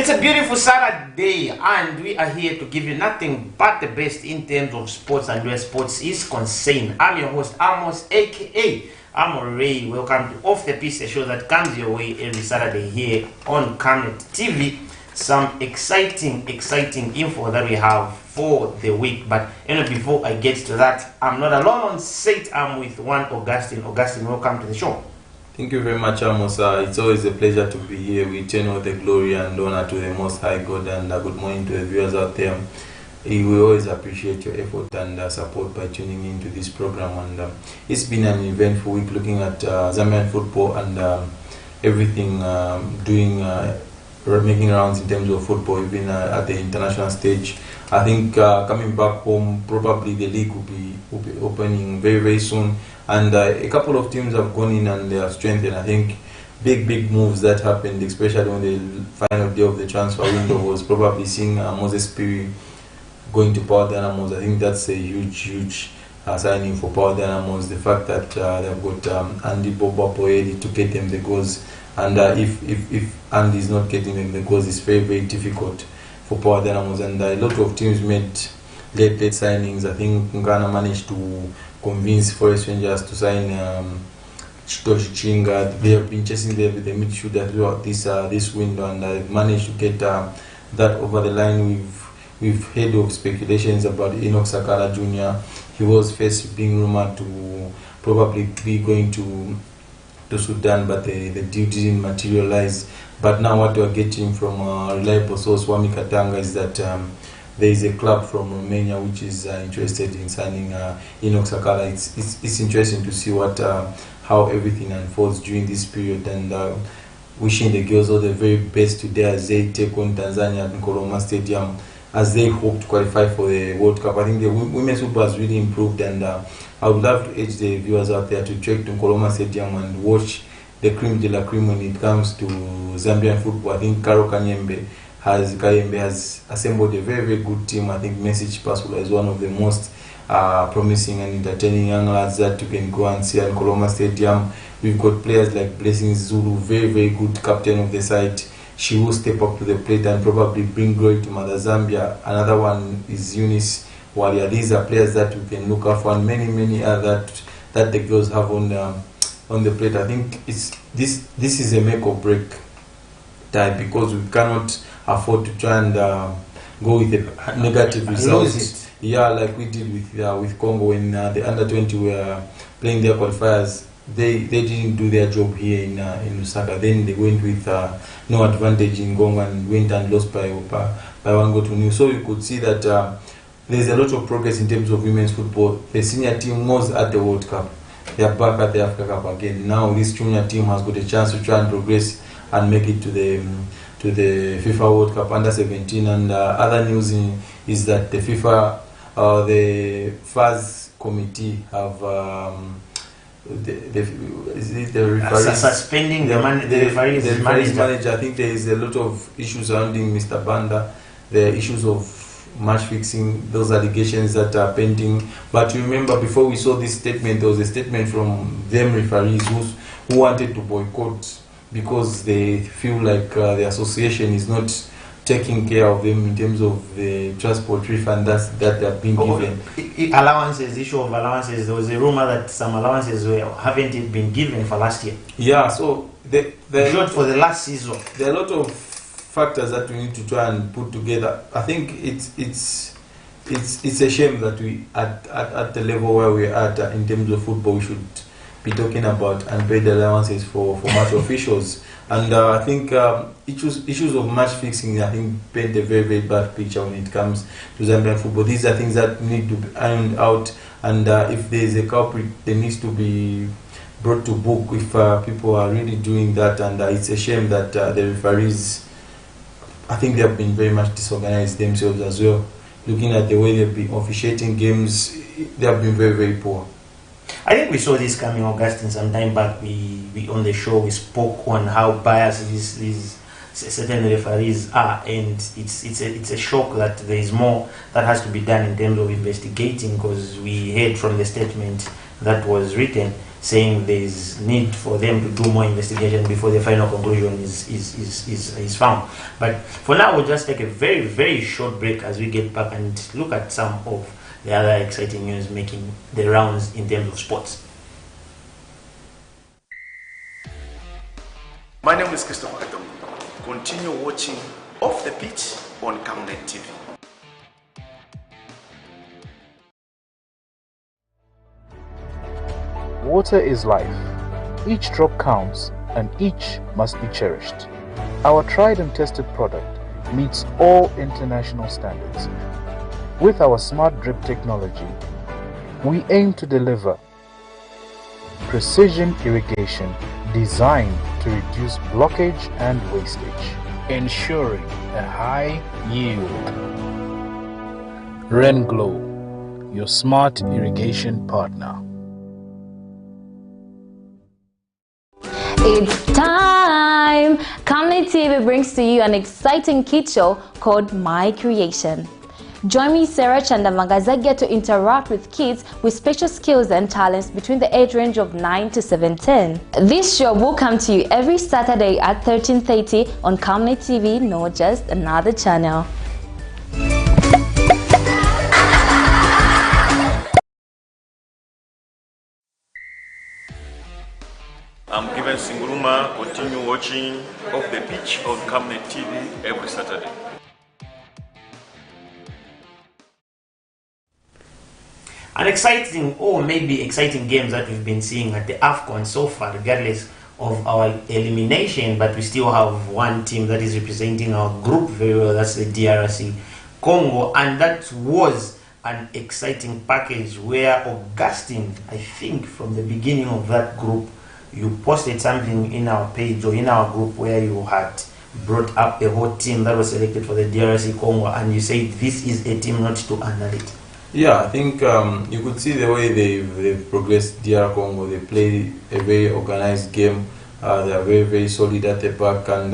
It's a beautiful Saturday, and we are here to give you nothing but the best in terms of sports and where sports is concerned. I'm your host, Amos, aka Amo Ray. Welcome to Off the Piece, a show that comes your way every Saturday here on Camnet TV. Some exciting info that we have for the week. But before I get to that, I'm not alone on set. I'm with one Augustine. Augustine, welcome to the show. Thank you very much, Amos. It's always a pleasure to be here. We turn all the glory and honor to the Most High God, and good morning to the viewers out there. We always appreciate your effort and support by tuning into this program. And it's been an eventful week looking at Zambian football and everything making rounds in terms of football, even at the international stage. I think coming back home, probably the league will be opening very soon. And a couple of teams have gone in and they have strengthened. I think big moves that happened, especially on the final day of the transfer window, was probably seeing Moses Piri going to Power Dynamos. I think that's a huge signing for Power Dynamos. The fact that they've got Andy Boba Poedi to get them the goals, and if Andy is not getting them the goals, it's very difficult for Power Dynamos. And a lot of teams made late signings. I think Ghana managed to convince Forest Rangers to sign Chitoshi Chinga. They have been chasing there with the midfielder throughout this window, and they've managed to get that over the line. We've heard of speculations about Enoch Sakala Jr. He was first being rumored to probably be going to Sudan, but the deal didn't materialize. But now what we are getting from a reliable source, Wami Katanga, is that there is a club from Romania which is interested in signing Enoch Sakala. It's interesting to see how everything unfolds during this period, and wishing the girls all the very best today as they take on Tanzania at Nkrumah Stadium as they hope to qualify for the World Cup. I think the women's football has really improved, and I would love to urge the viewers out there to trek to Nkrumah Stadium and watch the cream de la cream when it comes to Zambian football. I think Karo Kayembe has assembled a very good team. I think Message Pasula is one of the most promising and entertaining young lads that you can go and see at Nkrumah Stadium. We've got players like Blessing Zulu, very good captain of the side. She will step up to the plate and probably bring glory to Mother Zambia. Another one is Eunice Walia. These are players that we can look out for, and many other that the girls have on the plate. I think this is a make or break time, because we cannot afford to try and go with the negative results. Yeah, like we did with Congo when the under-20 were playing their qualifiers. They didn't do their job here in Lusaka. Then they went with no advantage in Congo and went and lost by 1-0. So you could see that there's a lot of progress in terms of women's football. The senior team was at the World Cup. They are back at the Africa Cup again. Now this junior team has got a chance to try and progress and make it to the FIFA World Cup under 17. And other news is that the FIFA, the FAS committee have suspending the referee's manager. I think there is a lot of issues surrounding Mr. Banda. The issues of match fixing, those allegations that are pending. But you remember, before we saw this statement, there was a statement from them referees who wanted to boycott because they feel like the association is not taking care of them in terms of the transport refund that they have been given. Issue of allowances. There was a rumor that some allowances haven't been given for last year. Yeah, so for the last season. There are a lot of factors that we need to try and put together. I think it's a shame that we at the level where we're at in terms of football, we should be talking about unpaid allowances for match officials. And I think issues of match fixing, I think, paint a very bad picture when it comes to Zambian football. These are things that need to be ironed out, and if there is a culprit, there needs to be brought to book if people are really doing that. And it's a shame that the referees, I think they have been very much disorganized themselves as well. Looking at the way they've been officiating games, they have been very poor. I think we saw this coming, Augustine, some time back. We on the show we spoke on how biased these certain referees are, and it's a shock that there is more that has to be done in terms of investigating, because we heard from the statement that was written, saying there's need for them to do more investigation before the final conclusion is found. But for now, we'll just take a very, very short break as we get back and look at some of the other exciting news making the rounds in terms of sports. My name is Christopher Adam. Continue watching Off the Pitch on Camnet TV. Water is life. Each drop counts and each must be cherished. Our tried and tested product meets all international standards. With our smart drip technology, we aim to deliver precision irrigation designed to reduce blockage and wastage, ensuring a high yield. Renglow, your smart irrigation partner. It's time! Camnet TV brings to you an exciting kid show called My Creation. Join me, Sarah Chandamagaza, to interact with kids with special skills and talents between the age range of 9 to 17. This show will come to you every Saturday at 13:30 on Camnet TV, not just another channel. I'm Given Singuruma. Continue watching Off the Pitch on Camnet TV every Saturday. An exciting, or maybe exciting games that we've been seeing at the AFCON so far, regardless of our elimination, but we still have one team that is representing our group very well, that's the DRC Congo, and that was an exciting package where Augustine, I think from the beginning of that group, you posted something in our page or in our group where you had brought up a whole team that was selected for the DRC Congo, and you said this is a team not to underrate. Yeah, I think you could see the way they've progressed. DR Congo, they play a very organized game. They are very, very solid at the back, and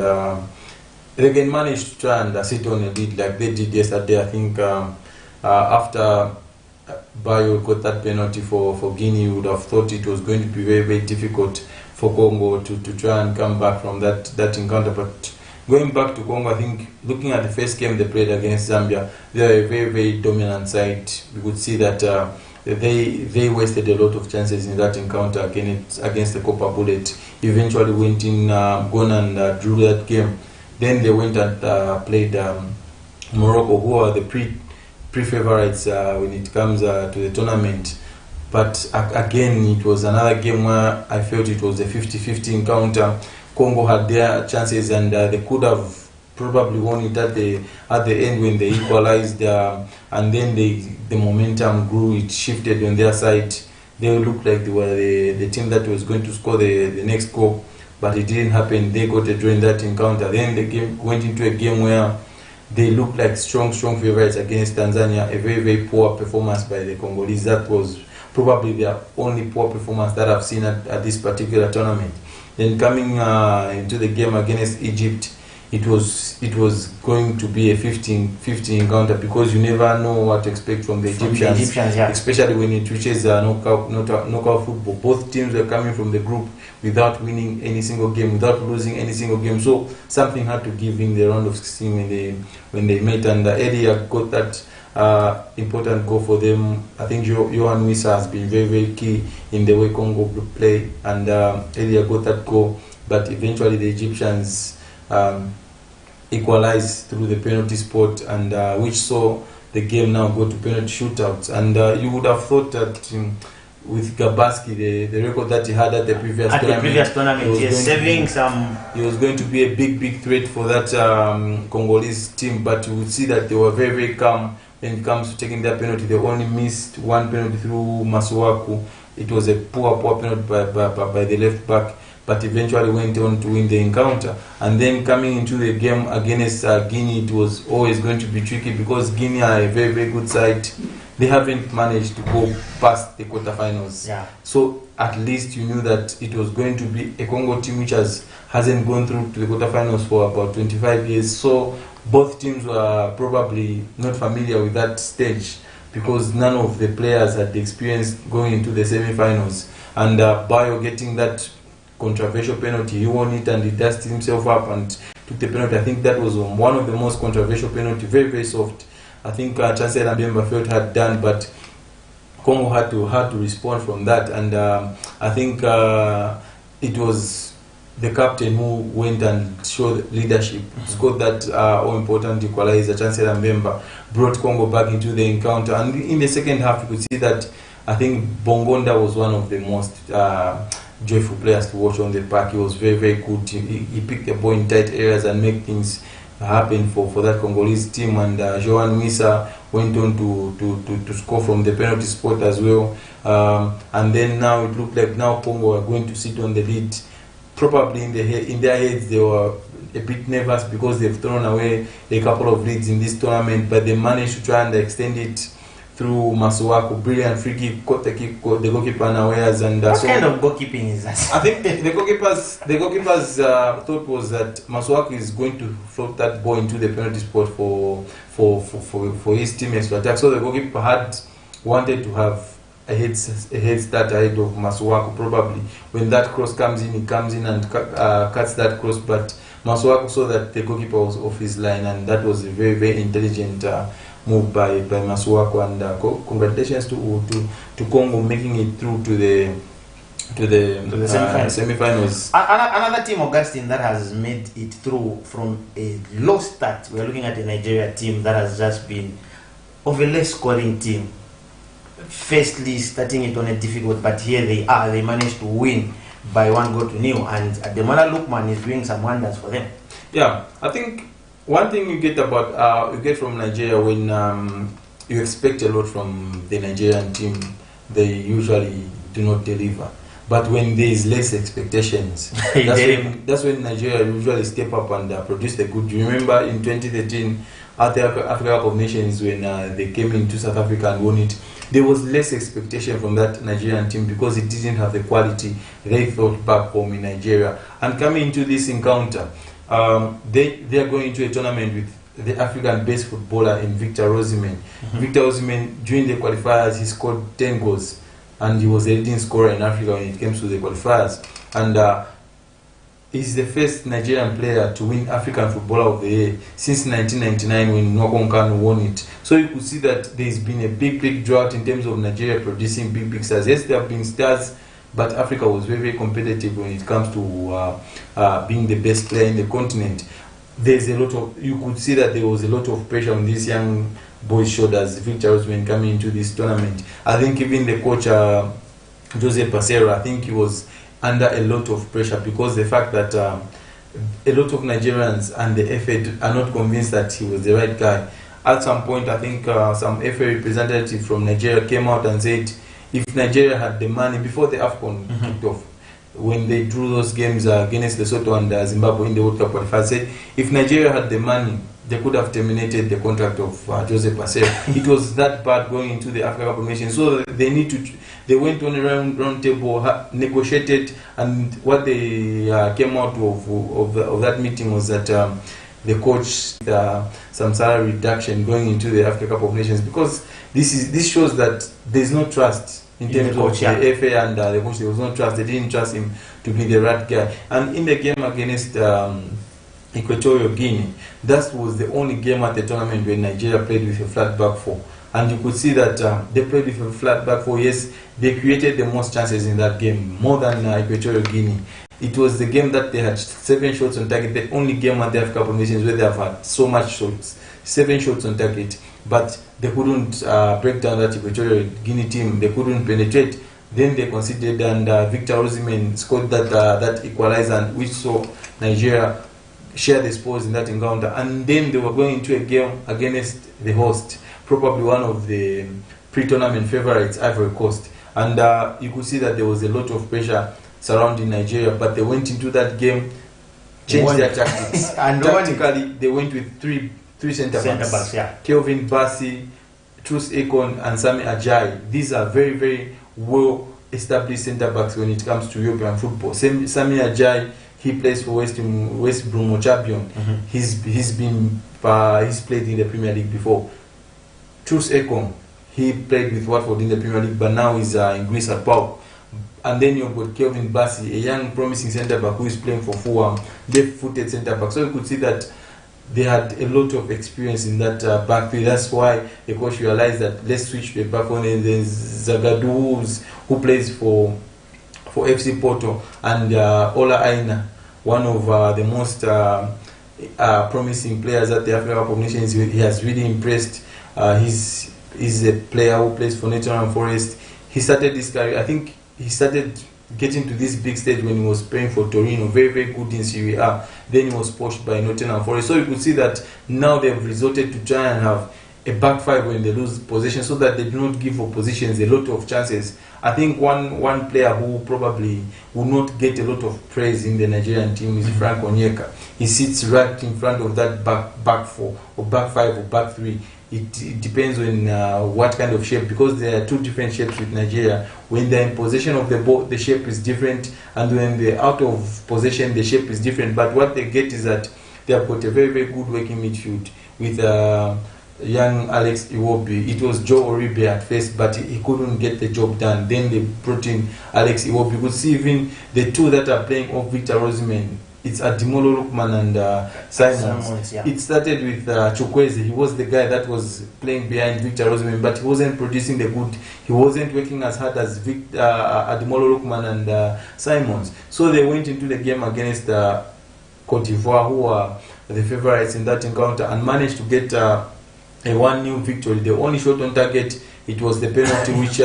they can manage to try and sit on a lead like they did yesterday. I think after Bayo got that penalty for Guinea, you would have thought it was going to be very, very difficult for Congo to try and come back from that encounter. But going back to Congo, I think looking at the first game they played against Zambia, they are a very, very dominant side. We could see that they wasted a lot of chances in that encounter against the Copper Bullet. Eventually went in, gone and drew that game. Then they went and played Morocco, who are the pre-favorites when it comes to the tournament. But again, it was another game where I felt it was a 50-50 encounter. Congo had their chances, and they could have probably won it at the end when they equalized, and then the momentum grew. It shifted on their side. They looked like they were the team that was going to score the next goal, but it didn't happen. They got a draw in that encounter. Then the game went into a game where they looked like strong favorites against Tanzania. A very, very poor performance by the Congolese. That was probably their only poor performance that I've seen at this particular tournament. Then coming into the game against Egypt, it was going to be a 50-50 encounter, because you never know what to expect from the Egyptians, yeah. Especially when it reaches knockout football. Both teams were coming from the group without winning any single game, without losing any single game. So something had to give in the round of 16 when they met, and Elia got that important goal for them. I think Johan Wissa has been very, very key in the way Congo play, and Elia got that goal. But eventually the Egyptians equalized through the penalty spot, and which saw the game now go to penalty shootouts. And you would have thought that with Gabaski, the record that he had at the previous tournament, he was going to be a big threat for that Congolese team. But you would see that they were very, very calm when it comes to taking that penalty. They only missed one penalty through Masuaku. It was a poor penalty by the left back, but eventually went on to win the encounter. And then coming into the game against Guinea, it was always going to be tricky, because Guinea are a very, very good side. They haven't managed to go past the quarterfinals. Yeah. So at least you knew that it was going to be a Congo team which hasn't gone through to the quarterfinals for about 25 years. So both teams were probably not familiar with that stage. because none of the players had the experience going into the semi-finals. And Bayo getting that controversial penalty, he won it and he dusted himself up and took the penalty. I think that was one of the most controversial penalty, very, very soft. I think Chancellor Mbemba felt had done, but Congo had to respond from that. And I think it was the captain who went and showed leadership, scored that all-important equalizer. Chancellor Mbemba brought Congo back into the encounter. And in the second half, you could see that I think Bongonda was one of the most joyful players to watch on the park. He was very, very good. He picked the ball in tight areas and made things happen for that Congolese team. And Joan Misa went on to score from the penalty spot as well. And then now it looked like now Congo are going to sit on the lead. Probably in their heads they were a bit nervous because they've thrown away a couple of leads in this tournament, but they managed to try and extend it through Masuaku. Brilliant free kick, caught the goalkeeper unawares. And what kind of goalkeeping is that? I think the goalkeepers thought was that Masuaku is going to float that ball into the penalty spot for his teammates to attack. So the goalkeeper had wanted to have a head start ahead of Masuaku. Probably when that cross comes in, he comes in and cuts that cross, but Masuaku saw that the goalkeeper was off his line, and that was a very, very intelligent move by Masuaku. And congratulations to Congo making it through to the semi-finals. Another team, Augustine, that has made it through from a low start. We're looking at the Nigeria team that has just been of a less scoring team. Firstly, starting it on a difficult, but here they are. They managed to win by 1-0, and Ademola Lookman is doing some wonders for them. Yeah, I think one thing you get from Nigeria when you expect a lot from the Nigerian team, they usually do not deliver. But when there is less expectations, that's when Nigeria usually step up and produce the good. You remember in 2013 at the Africa Cup of Nations when they came into South Africa and won it, there was less expectation from that Nigerian team because it didn't have the quality they thought back home in Nigeria. And coming into this encounter, they are going into a tournament with the African-based footballer in Victor Osimhen. Victor Osimhen, during the qualifiers, he scored 10 goals, and he was the leading scorer in Africa when it came to the qualifiers. And he's the first Nigerian player to win African Footballer of the Year since 1999 when Nwakon Kanu won it. So you could see that there's been a big drought in terms of Nigeria producing big stars. Yes, there have been stars, but Africa was very, very competitive when it comes to being the best player in the continent. There's a lot of, you could see that there was a lot of pressure on these young boys' shoulders, Victor Osimhen, coming into this tournament. I think even the coach, Jose Pacero, I think he was under a lot of pressure because the fact that a lot of Nigerians and the FA are not convinced that he was the right guy. At some point, I think some FA representative from Nigeria came out and said if Nigeria had the money before the AFCON kicked off, when they drew those games against Lesotho and Zimbabwe in the World Cup qualifiers, said if Nigeria had the money, they could have terminated the contract of Jose Pacero. It was that bad going into the Africa Cup of Nations. So they went on a round table, negotiated, and what they came out of that meeting was that the coach some salary reduction going into the Africa Cup of Nations, because this shows that there's no trust in terms of the FA and the coach. There was no trust. They didn't trust him to be the right guy. And in the game against Equatorial Guinea, that was the only game at the tournament where Nigeria played with a flat back four. And you could see that they played with a flat back four. Yes, they created the most chances in that game, more than Equatorial Guinea. It was the game that they had 7 shots on target, the only game at the Africa Cup of Nations where they have had so much shots, 7 shots on target. But they couldn't break down that Equatorial Guinea team. They couldn't penetrate. Then they conceded, and Victor Osimhen scored that equalizer, which saw Nigeria share the spoils in that encounter. And then they were going into a game against the host, probably one of the pre-tournament favorites, Ivory Coast. And you could see that there was a lot of pressure surrounding Nigeria, but they went into that game, changed their tactics. And tactically, they went with three centre-backs. Yeah. Kelvin Bassey, Truce Ekong, and Sami Ajayi. These are very, very well-established centre-backs when it comes to European football. Sami Ajayi, he plays for West Brom Champion. He's played in the Premier League before. Truce Ekong, he played with Watford in the Premier League, but now he's in Greece at PAOK. And then you've got Kelvin Bassey, a young promising centre-back who is playing for Fulham, left-footed centre-back. So you could see that they had a lot of experience in that backfield. That's why the coach realized that let's switch to a backfield. And then Zagadou, who plays for FC Porto, and Ola Aina, one of the most promising players at the African Cup of Nations. He has really impressed. He's a player who plays for Nottingham Forest. He started his career, I think he started getting to this big stage when he was playing for Torino, very, very good in Serie A. Then he was poached by Nottingham Forest. So you could see that now they've resorted to try and have a back five when they lose possession, so that they do not give oppositions a lot of chances. I think one player who probably will not get a lot of praise in the Nigerian team is Frank Onyeka. He sits right in front of that back four, or back five, or back three. It depends on what kind of shape, because there are two different shapes with Nigeria. When they're in possession of the ball, the shape is different, and when they're out of possession, the shape is different. But what they get is that they have got a very, very good working midfield with young Alex Iwobi. It was Joe Oribe at first, but he couldn't get the job done. Then they brought in Alex Iwobi. You could see even the two that are playing off Victor Osimhen. It's Adimolo Lukman and Simons. Yeah. It started with Chukwueze. He was the guy that was playing behind Victor Osimhen, but he wasn't producing the good. He wasn't working as hard as Adimolo Lukman and Simons. So they went into the game against Cote d'Ivoire, who are the favourites in that encounter, and managed to get a 1-0 victory. The only shot on target, it was the penalty which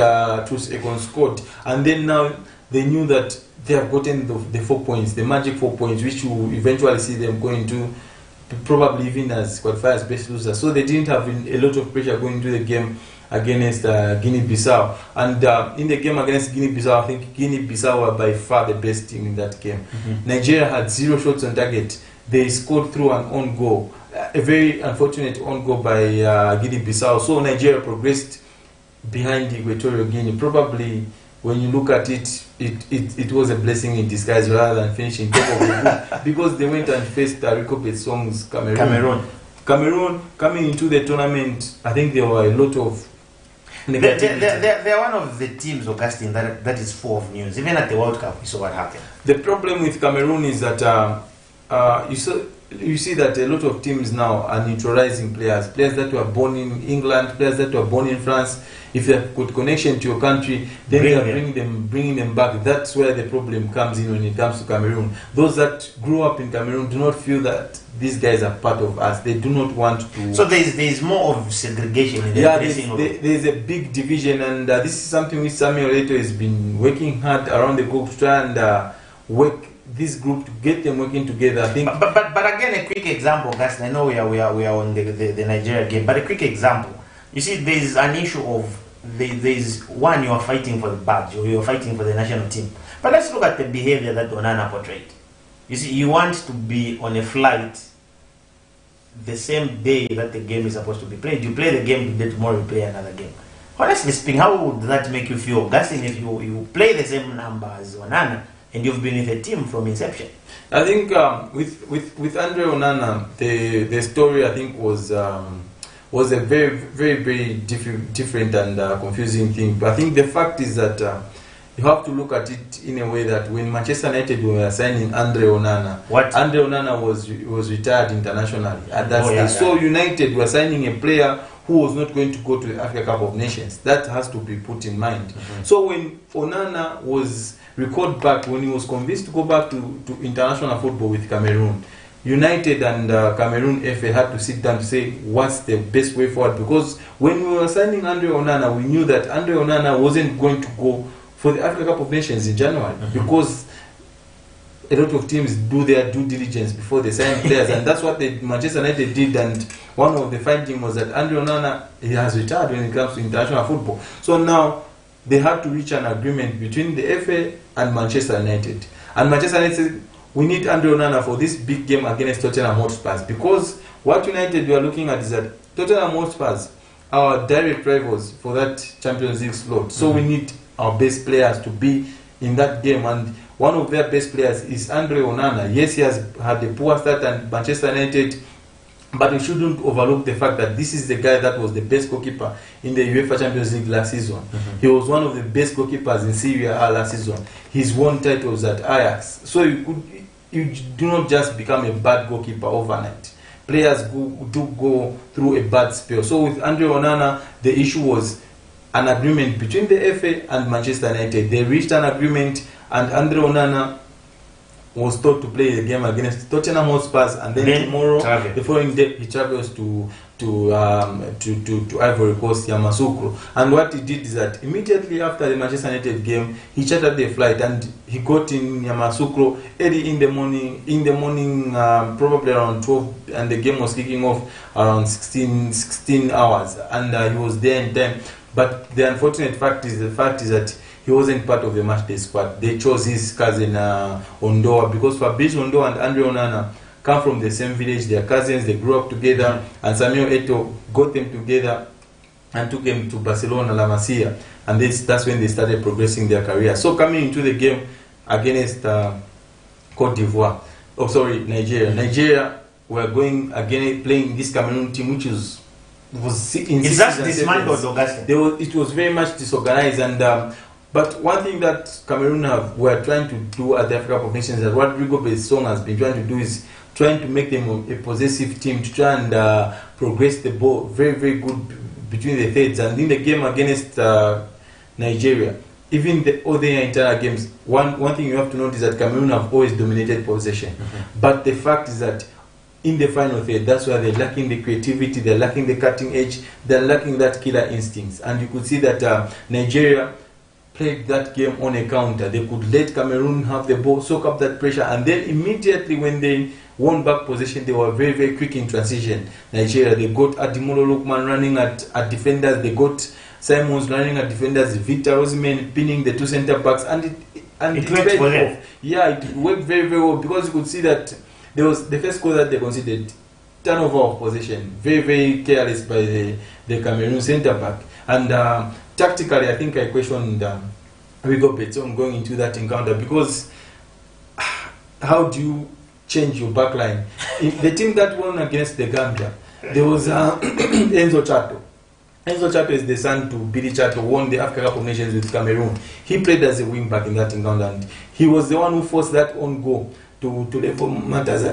Truce Ekong scored. And then now they knew that they have gotten the 4 points, the magic 4 points, which you eventually see them going to probably even as qualifiers best losers. So they didn't have a lot of pressure going into the game against Guinea-Bissau. And in the game against Guinea-Bissau, I think Guinea-Bissau were by far the best team in that game. Nigeria had 0 shots on target. They scored through an own goal, a very unfortunate own goal by Guinea-Bissau. So Nigeria progressed behind Equatorial Guinea. Probably, when you look at it, it was a blessing in disguise rather than finishing top of the group, because they went and faced Rico Petsong's Cameroon. Cameroon coming into the tournament, I think there were a lot of negativity. They're one of the teams, Augustine, that is full of news. Even at the World Cup, we saw what happened. The problem with Cameroon is that you see that a lot of teams now are neutralizing players that were born in England, players that were born in France. If they have good connection to your country, then they are bringing them back. That's where the problem comes in when it comes to Cameroon. Those that grew up in Cameroon do not feel that these guys are part of us. They do not want to. So there is more of segregation in the dressing room. There's a big division, and this is something which Samuel Eto'o has been working hard around the group to try and work this group to get them working together. I think. But again, a quick example, guys. I know we are on the Nigeria game, but a quick example. You see, there is an issue of there's one, you are fighting for the badge, or you are fighting for the national team. But let's look at the behavior that Onana portrayed. You see, you want to be on a flight the same day that the game is supposed to be played. You play the game, the day tomorrow you play another game. Honestly speaking, how would that make you feel, Augustine, if you play the same number as Onana and you've been with a team from inception? I think with Andre Onana, the story I think was a very, very, very different and confusing thing. But I think the fact is that you have to look at it in a way that when Manchester United were signing Andre Onana, Andre Onana was retired internationally at that stage. So United were signing a player who was not going to go to the Africa Cup of Nations. That has to be put in mind. So when Onana was recalled back, when he was convinced to go back to international football with Cameroon, United and Cameroon FA had to sit down to say what's the best way forward, because when we were signing Andre Onana, we knew that Andre Onana wasn't going to go for the Africa Cup of Nations in January, because a lot of teams do their due diligence before they sign players, and that's what Manchester United did. And one of the findings was that Andre Onana, he has retired when it comes to international football. So now they had to reach an agreement between the FA and Manchester United, and Manchester United said, we need Andre Onana for this big game against Tottenham Hotspur, because what United were looking at is that Tottenham Hotspur are direct rivals for that Champions League slot. So we need our best players to be in that game, and one of their best players is Andre Onana. Yes, he has had a poor start, and Manchester United But we shouldn't overlook the fact that this is the guy that was the best goalkeeper in the UEFA Champions League last season. He was one of the best goalkeepers in Serie A last season. He's won titles at Ajax. So you do not just become a bad goalkeeper overnight. Players do go through a bad spell. So with Andre Onana, the issue was an agreement between the FA and Manchester United. They reached an agreement, and Andre Onana was told to play the game against Tottenham Hotspur, and then tomorrow, the following day, he travels to Ivory Coast, Yamoussoukro. And what he did is that immediately after the Manchester United game, he chartered the flight and he got in Yamoussoukro early in the morning, probably around 12, and the game was kicking off around 16 hours, and he was there in time. But the unfortunate fact is that he wasn't part of the matchday squad. They chose his cousin Ondoa, because Fabrice Ondoa and Andre Onana come from the same village. They are cousins. They grew up together, and Samuel Eto'o got them together and took them to Barcelona, La Masia, and that's when they started progressing their career. So coming into the game against Nigeria. Nigeria were going again playing this Cameroon team, which was dismantled, Augustine. It was very much disorganized, and but one thing that Cameroon were trying to do at the Africa Cup of Nations, that what Rigo Besson has been trying to do, is trying to make them a possessive team, to try and progress the ball very, very good between the thirds. And in the game against Nigeria, even the other internal games, one thing you have to note is that Cameroon have always dominated possession. But the fact is that in the final third, that's why they're lacking the creativity, they're lacking the cutting edge, they're lacking that killer instincts. And you could see that Nigeria played that game on a counter. They could let Cameroon have the ball, soak up that pressure, and then immediately when they won back possession, they were very, very quick in transition. Nigeria, they got Ademola Lookman running at defenders, they got Simons running at defenders, Victor Osimhen pinning the two centre backs, and it worked for them. Yeah, it worked very, very well, because you could see that there was the first goal that they conceded, turnover of possession, very, very careless by the Cameroon centre back. And tactically, I think I questioned Rigo Besson going into that encounter, because how do you change your back line? The team that won against the Gambia, there was Enzo Chato. Enzo Chato is the son to Billy Chato, won the Africa Cup of Nations with Cameroon. He played as a wing back in that encounter, and he was the one who forced that own goal to level matters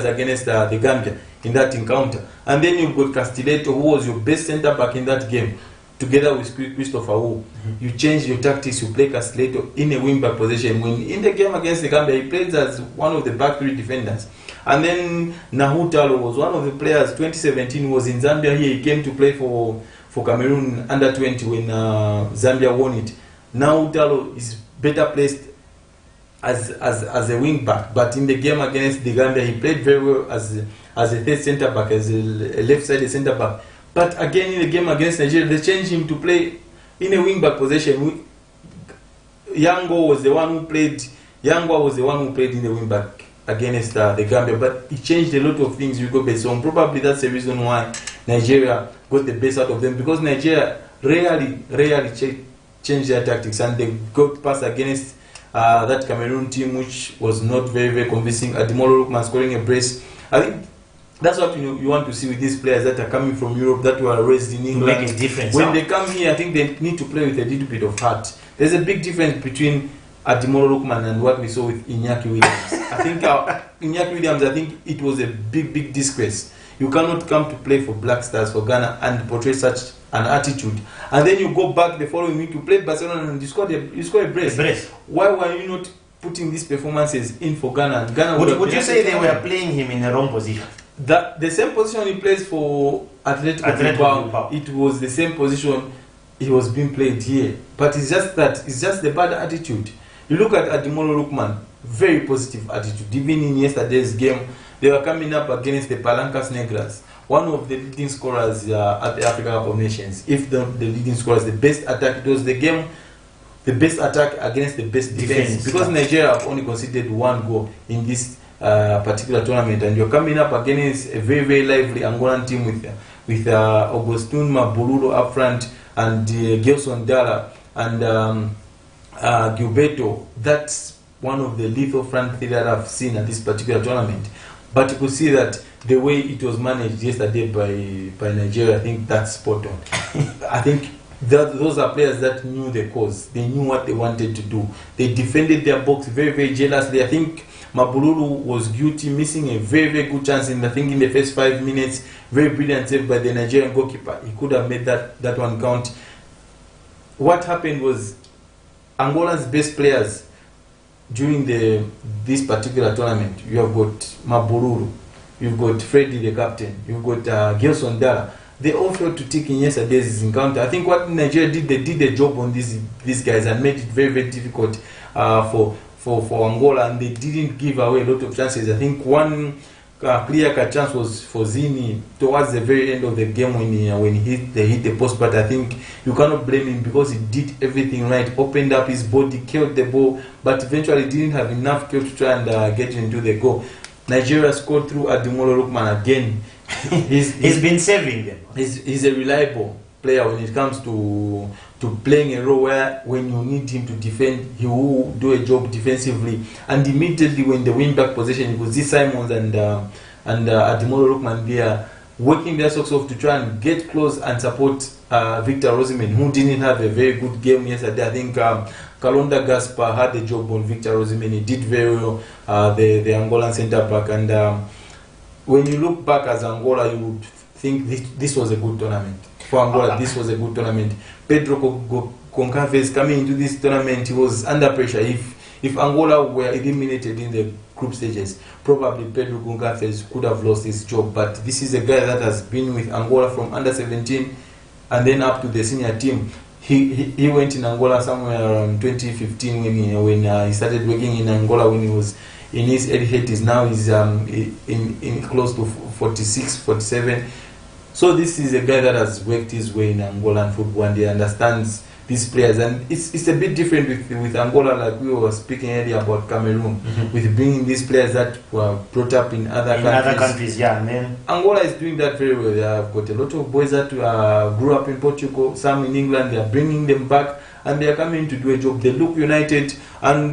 against the Gambia in that encounter. And then you've got Castileto, who was your best centre back in that game, together with Christopher Wu. You change your tactics, you play Castileto in a wing back position. When in the game against the Gambia, he played as one of the back three defenders. And then Nahu Talo was one of the players. 2017 was in Zambia here. He came to play for Cameroon under 20 when Zambia won it. Nahu Talo is better placed as a wing back, but in the game against the Gambia, he played very well as a third centre back, as a left-sided centre back. But again, in the game against Nigeria, they changed him to play in a wing back position. Yango was the one who played in the wing back against the Gambia, but he changed a lot of things. Rigo Besson, probably that's the reason why Nigeria got the best out of them, because Nigeria rarely change their tactics, and they got past against that Cameroon team, which was not very, very convincing. Ademola Lookman scoring a brace. I think that's what you want to see with these players that are coming from Europe, that were raised in England. Make a difference. When they come here, I think they need to play with a little bit of heart. There's a big difference between Ademola Lookman and what we saw with Iñaki Williams. I think Iñaki Williams, I think it was a big, big disgrace. You cannot come to play for Black Stars, for Ghana, and portray such an attitude, and then you go back the following week to play Barcelona and you score a brace. Why were you not putting these performances in for Ghana? Would you say they were playing him in the wrong position? The same position he plays for Atletico Bilbao, it was the same position he was being played here. But it's just the bad attitude. You look at Ademola Lookman, very positive attitude. Even in yesterday's game, they were coming up against the Palancas Negras, one of the leading scorers at the Africa Cup of Nations. If the leading scorers, the best attack, it was the game, the best attack against the best defense. Because Nigeria have only conceded one goal in this particular tournament, and you're coming up against a very, very lively Angolan team with Augustin Mabululu up front, and Gelson Dala and Gilberto. That's one of the lethal front three that I've seen at this particular tournament. But you could see that the way it was managed yesterday by Nigeria, I think that's spot on. I think those are players that knew the cause. They knew what they wanted to do. They defended their box very, very jealously. I think Mabululu was guilty, missing a very, very good chance in the first 5 minutes. Very brilliant save by the Nigerian goalkeeper. He could have made that one count. What happened was Angola's best players during this particular tournament. You have got Mabululu, you've got Freddy the captain, you've got Gilson Dara. They all failed to take in yesterday's encounter. I think what Nigeria did, they did a job on these guys and made it very, very difficult for Angola, and they didn't give away a lot of chances. I think one clear-cut chance was for Zini towards the very end of the game when he hit the post, but I think you cannot blame him because he did everything right, opened up his body, killed the ball, but eventually didn't have enough kill to try and get into the goal. Nigeria scored through Ademola Lookman again. He's been saving them. He's a reliable player when it comes to playing a role where when you need him to defend, he will do a job defensively. And immediately when they win back possession, you could see Simons and Ademola Lookman there working their socks off to try and get close and support Victor Osimhen, who didn't have a very good game yesterday. I think Kalonda Gaspar had the job on Victor Osimhen. He did very well, the Angolan centre back. And when you look back as Angola, you would think this was a good tournament. For Angola, this was a good tournament. Pedro Goncalves coming into this tournament, he was under pressure. If Angola were eliminated in the group stages, probably Pedro Goncalves could have lost his job. But this is a guy that has been with Angola from under 17 and then up to the senior team. He went in Angola somewhere around 2015 when he started working in Angola when he was in his early 80s. Now he's in close to 46, 47. So this is a guy that has worked his way in Angolan football and he understands these players. And it's a bit different with Angola, like we were speaking earlier about Cameroon, with bringing these players that were brought up in other countries. Yeah, man. Angola is doing that very well. They have got a lot of boys that grew up in Portugal, some in England. They are bringing them back and they are coming to do a job. They look united. And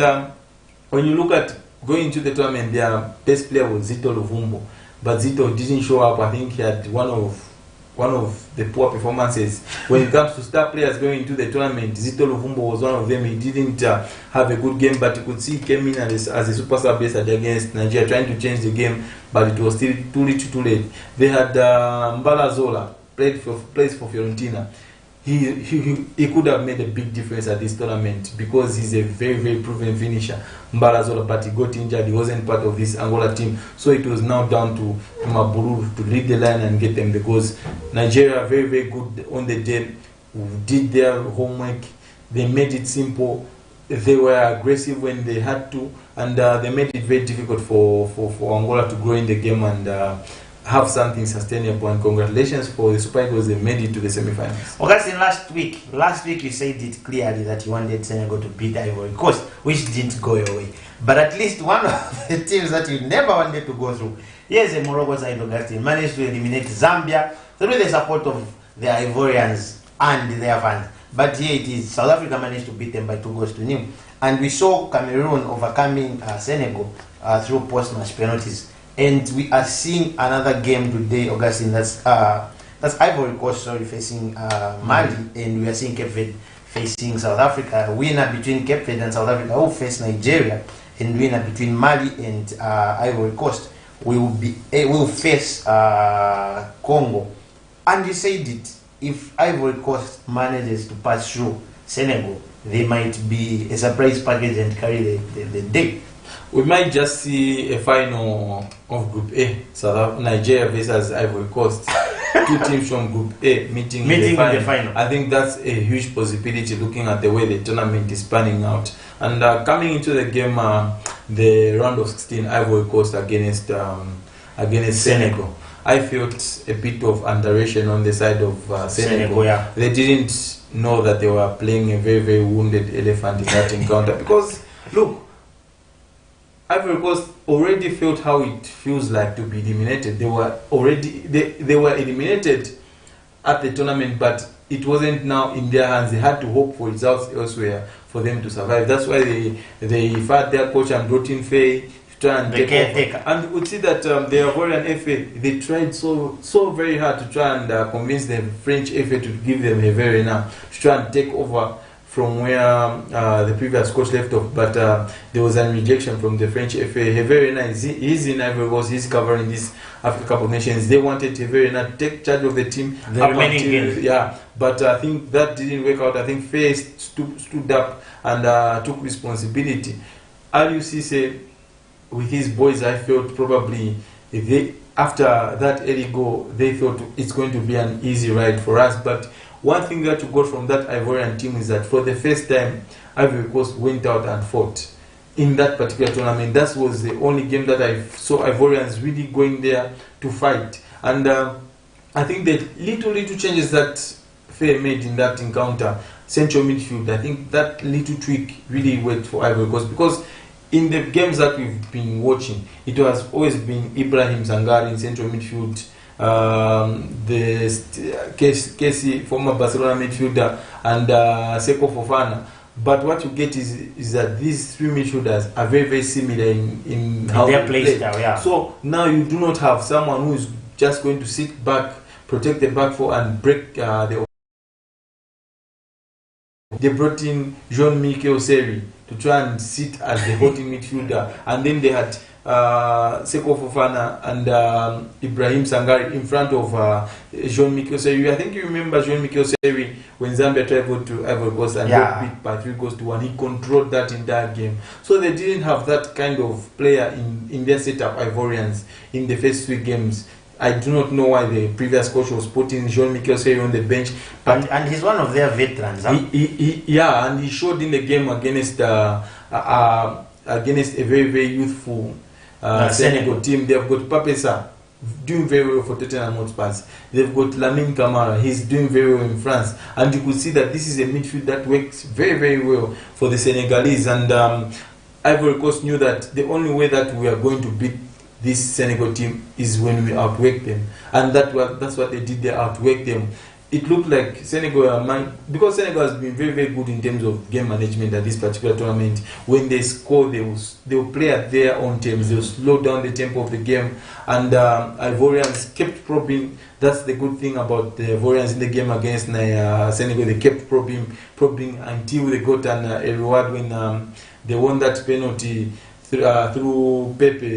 when you look at going into the tournament, their best player was Zito Luvumbo. But Zito didn't show up. I think he had one of the poor performances. When it comes to star players going into the tournament, Zito Luvumbo was one of them. He didn't have a good game, but you could see he came in as a super sub yesterday against Nigeria, trying to change the game, but it was still too little too late. They had Mbala Zola, plays for Fiorentina. He could have made a big difference at this tournament because he's a very, very proven finisher, Mbala Zola, but he got injured. He wasn't part of this Angola team. So it was now down to Mabululu to lead the line and get them the goals. Nigeria, very, very good on the day, did their homework. They made it simple. They were aggressive when they had to, and they made it very difficult for Angola to grow in the game and have something sustainable. And congratulations for the Super Eagles, they made it to the semi-finals. Augustine, last week you said it clearly that you wanted Senegal to beat Ivory Coast, which didn't go your way. But at least one of the teams that you never wanted to go through, yes, the Morocco side, Augustine, managed to eliminate Zambia through the support of the Ivorians and their fans. But here it is, South Africa managed to beat them by 2-0. And we saw Cameroon overcoming Senegal through post-match penalties. And we are seeing another game today, Augustine. That's Ivory Coast, facing Mali, and we are seeing Cape Verde facing South Africa. A winner between Cape Verde and South Africa will face Nigeria, and winner between Mali and Ivory Coast will face Congo. And you said it, if Ivory Coast manages to pass through Senegal, they might be a surprise package and carry the day. We might just see a final of Group A, Nigeria versus Ivory Coast. Two teams from Group A meeting in the final. I think that's a huge possibility looking at the way the tournament is panning out. And coming into the game, the round of 16, Ivory Coast against Senegal. I felt a bit of underration on the side of Senegal. Yeah. They didn't know that they were playing a very, very wounded elephant in that encounter. Because, look, Ivory Coast already felt how it feels like to be eliminated. They were eliminated at the tournament, but it wasn't now in their hands. They had to hope for results elsewhere for them to survive. That's why they fired their coach and brought in Faye try and take caretaker. over. And we see that the Ivorian FA, they tried so very hard to try and convince the French FA to give them a very now to try and take over from where the previous coach left off, but there was a rejection from the French FA. Very nice. He's in Ivory Coast. He's covering this Africa Cup of Nations. They wanted very nice to take charge of the team. The remaining games. Yeah, but I think that didn't work out. I think Faye stood up and took responsibility. Aliou said, with his boys, I felt probably if they after that early goal, they thought it's going to be an easy ride for us, but one thing that you got from that Ivorian team is that for the first time, Ivory Coast went out and fought in that particular tournament. That was the only game that I saw Ivorians really going there to fight. And I think the little changes that Faye made in that encounter, central midfield, I think that little tweak really worked for Ivory Coast, because in the games that we've been watching, it has always been Ibrahim Sangare in central midfield, the Casey, former Barcelona midfielder, and Seko Fofana. But what you get is that these three midfielders are very similar in how their they play play. style, yeah. So now you do not have someone who is just going to sit back, protect the back four, and break the. They brought in Jean-Michel Seri to try and sit as the holding midfielder, and then they had Seko Fofana and Ibrahim Sangare in front of Jean-Michel Seri. I think you remember Jean-Michel Seri when Zambia traveled to Ivory Coast and got beat by 3-1. He controlled that entire game. So they didn't have that kind of player in their setup, Ivorians, in the first 3 games. I do not know why the previous coach was putting Jean-Michel Seri on the bench, but and he's one of their veterans. Huh? And he showed in the game against a very youthful Senegal team. They've got Papesa doing very well for Tottenham Hotspur. They've got Lamine Camara. He's doing very well in France, and you could see that this is a midfield that works very well for the Senegalese. And Ivory Coast knew that the only way that we are going to beat this Senegal team is when we outwork them, and that's what they did. They outworked them. It looked like Senegal, because Senegal has been very good in terms of game management at this particular tournament. When they score, they will play at their own terms. They will slow down the tempo of the game, and Ivorians kept probing. That's the good thing about the Ivorians in the game against Senegal. They kept probing until they got a reward when they won that penalty through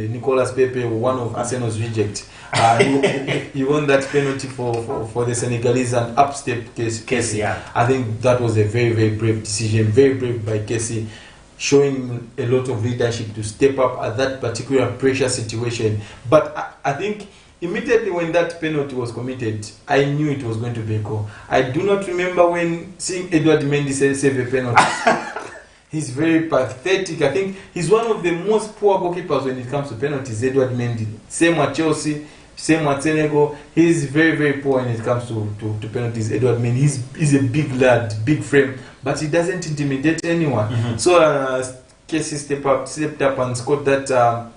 Nicolas Pepe, one of Arsenal's rejects. He won that penalty for the Senegalese and upstepped Casey. Yeah. I think that was a very brave decision, very brave by Casey, showing a lot of leadership to step up at that particular pressure situation. But I think immediately when that penalty was committed, I knew it was going to be a goal. I do not remember when seeing Edouard Mendy save a penalty. He's very pathetic. I think he's one of the most poor goalkeepers when it comes to penalties, Edouard Mendy. Same at Chelsea, same at Senegal. He's very poor when it comes to penalties, Edouard Mendy. He's a big lad, big frame, but he doesn't intimidate anyone. Mm-hmm. So Casey stepped up and scored that